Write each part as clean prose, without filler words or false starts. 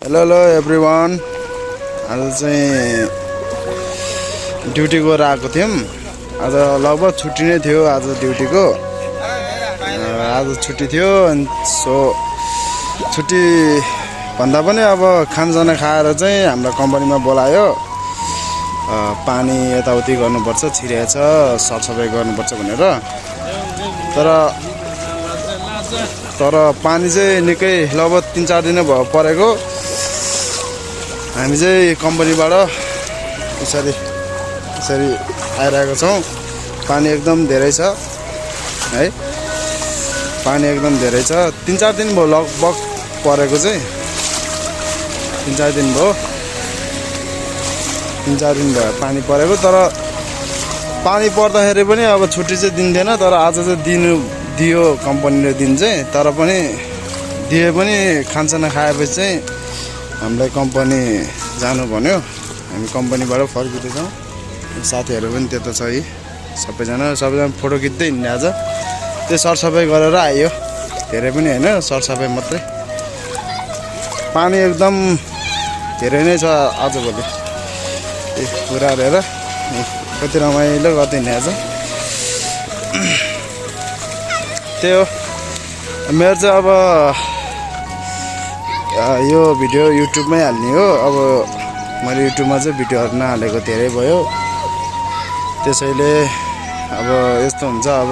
Hello everyone. आज चाहिँ duty गएर आएको थियौँ। आज लगभग छुट्टी नै थियो आज ड्युटीको। आज छुट्टी थियो अनि सो छुट्टी भन्दा पनि अब खानसाना खाएर चाहिँ हाम्रो कम्पनीमा बोलायो। पानी यताउति गर्नुपर्छ, छिरेको छ, सरसफाइ गर्नुपर्छ भनेर। तर पानी चाहिँ निकै लगभग 3-4 दिन भयो परेको। हामी चाहिँ कम्पनीबाट यसरी आइरहेको छौँ। पानी एकदम धेरै छ है, पानी एकदम धेरै छ। 3-4 दिन भयो लगभग परेको चाहिँ, 3-4 दिन भयो पानी परेको। तर पानी पर्दाखेरि पनि अब छुट्टी चाहिँ दिन्थेन, तर आज चाहिँ दियो कम्पनीले दिन चाहिँ। तर पनि दिए पनि खानसाना खाएपछि चाहिँ हामीलाई कम्पनी जानु भन्यो। हामी कम्पनीबाट फर्किँदैछौँ। साथीहरू पनि त्यता छ है, सबैजना फोटो खिच्दै हिँड्ने। आज त्यो सरसफाइ गरेर आयो, धेरै पनि होइन, सरसफाइ मात्रै। पानी एकदम धेरै नै छ आजभोलि। पुरा हेरेर कति रमाइलो गर्दै हिँड्ने आज। त्यो मेरो चाहिँ अब यो भिडियो युट्युबमै हाल्ने हो। अब मैले युट्युबमा चाहिँ भिडियोहरू नहालेको धेरै भयो, त्यसैले अब यस्तो हुन्छ। अब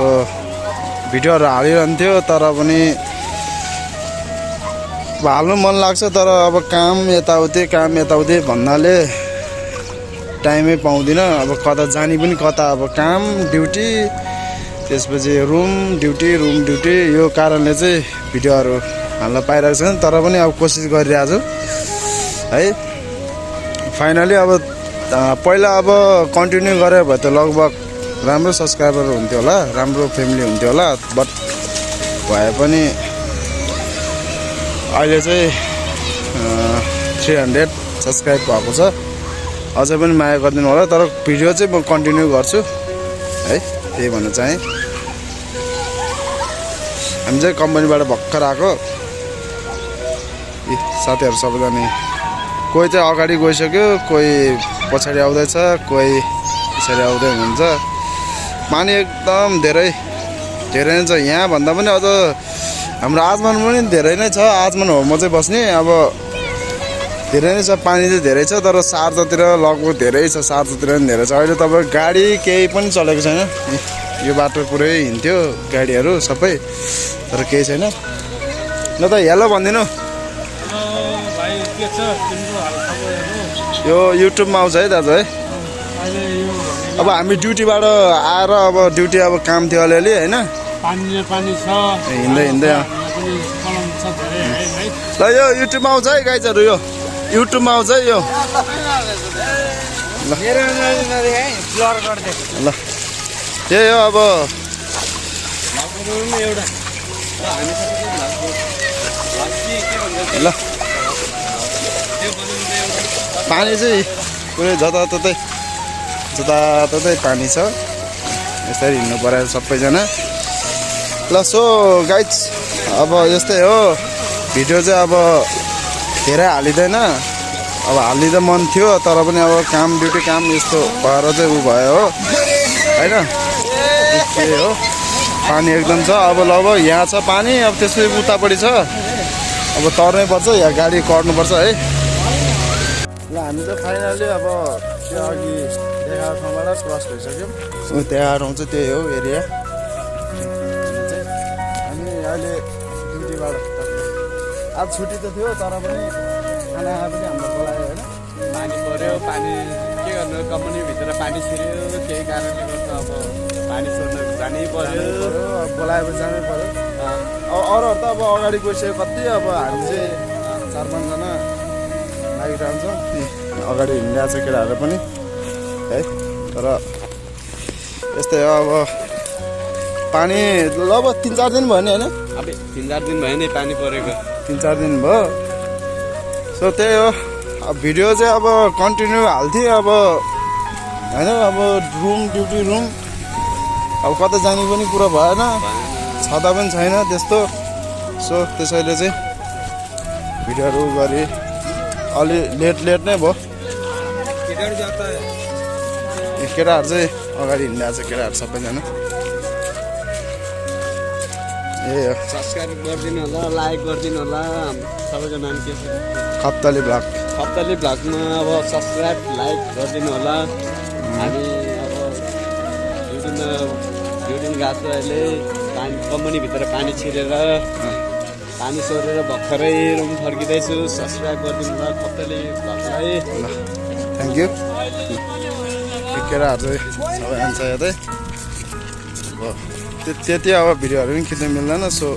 भिडियोहरू हालिरहन्थ्यो तर पनि हाल्नु मन लाग्छ, तर अब काम यताउति भन्नाले टाइमै पाउँदिनँ। अब कता जाने पनि कता, अब काम ड्युटी, त्यसपछि रुम ड्युटी यो कारणले चाहिँ भिडियोहरू हाल्न पाइरहेको छैन। तर पनि अब कोसिस गरिरहेको छु है। फाइनली अब पहिला अब कन्टिन्यू गरे भए त लगभग राम्रो सब्सक्राइबर हुन्थ्यो होला, राम्रो फ्यामिली हुन्थ्यो होला। बट भए पनि अहिले चाहिँ 300 सब्सक्राइब भएको छ। अझै पनि माया गरिदिनु होला। तर भिडियो चाहिँ म कन्टिन्यू गर्छु है, त्यही भन्न चाहेँ। हामी चाहिँ कम्पनीबाट भर्खर आएको। साथीहरू सबैजना, कोही चाहिँ अगाडि गइसक्यो, कोही पछाडि आउँदैछ, कोही पछाडि आउँदै हुनुहुन्छ। पानी एकदम धेरै नै छ। यहाँभन्दा पनि अझ हाम्रो आजमान पनि धेरै नै छ। आजमान हो म चाहिँ बस्ने। अब धेरै नै छ, पानी चाहिँ धेरै छ। तर सार्जातिर लगभग धेरै छ, सार्जातिर पनि धेरै छ। अहिले तपाईँ गाडी केही पनि चलेको छैन। यो बाटो पुरै हिँड्थ्यो गाडीहरू सबै, तर केही छैन। ल त हेलो भनिदिनु। यो युट्युबमा आउँछ है दाजु है। अब हामी ड्युटीबाट आएर, अब ड्युटी अब काम थियो अलिअलि होइन, हिँड्दै ल यो युट्युबमा आउँछ है गाइजहरू, यो युट्युबमा आउँछ है यो। ल त्यही हो अब। ल पानी चाहिँ पुरै जताततै पानी छ। यसरी हिँड्नु पर्यो सबैजना। ल सो गाइज, अब यस्तै हो। भिडियो चाहिँ अब धेरै हालिँदैन। अब हाल्ने त मन थियो, तर पनि अब ड्युटी काम यस्तो भएर चाहिँ उ भयो हो होइन। त्यही हो, पानी एकदम छ। अब लगभग यहाँ छ पानी, अब त्यसपछि उतापट्टि छ। अब तर्नै पर्छ, यहाँ गाडी कट्नुपर्छ है। ल हामी चाहिँ फाइनली अब त्यो अघि देखाएको ठाउँबाट क्रस भइसक्यौँ। त्यहाँ ठाउँ चाहिँ त्यही हो एरिया। हामी अहिले ड्युटीबाट आज छुट्टी त थियो, तर पनि खाना पनि हाम्रो बोलायो होइन। पानी पऱ्यो, पानी के गर्नु, कम्पनीभित्र पानी छिर्यो, केही कारणले गर्दा अब पानी छोड्न जानै पऱ्यो। अब बोलाएपछि जानै पऱ्यो। अब अरूहरू त अब अगाडि गइसक्यो कति। अब हामी चाहिँ 4-5 जना लागिरहन्छौँ। अगाडि हिँडिरहेको छ केटाहरू पनि है। तर यस्तै हो। अब पानी लगभग 3-4 दिन भयो नि होइन। अब 3-4 दिन भयो नि पानी परेको, 3-4 दिन भयो। सो त्यही हो। अब भिडियो चाहिँ अब कन्टिन्यू हाल्थेँ अब होइन। अब ड्युटी रुम अब कता जाने पनि कुरा भएन, छँदा पनि छैन त्यस्तो। सो त्यसैले चाहिँ भिडियोहरू गरी अलि लेट नै भयो यो केटाहरू चाहिँ अगाडि हिँडिरहेको छ केटाहरू सबैजना ए हो सब्सक्राइब गरिदिनु होला लाइक गरिदिनु होला सबैजना के छ खप्तली ब्लग खप्तली भ्लगमा अब सब्सक्राइब लाइक गरिदिनु होला हामी अब ड्युटीमा गएको छु अहिले पानी कम्पनीभित्र पानी छिरेर पानी सोरेर भर्खरै रुम फर्किँदैछु सब्सक्राइब गरिदिनु होला खप्तली भ्लगलाई थ्याङ्क यू केटाहरू चाहिँ सबै आन्छ यतै अब त्यति अब भिडियोहरू पनि खिच्न मिल्दैन सो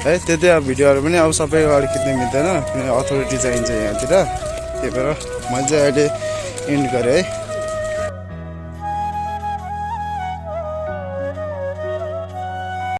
है त्यति अब भिडियोहरू पनि अब सबै अगाडि खिच्न मिल्दैन किनभने अथोरिटी चाहिन्छ यहाँतिर त्यही भएर मैले चाहिँ अहिले इन्ड गरेँ है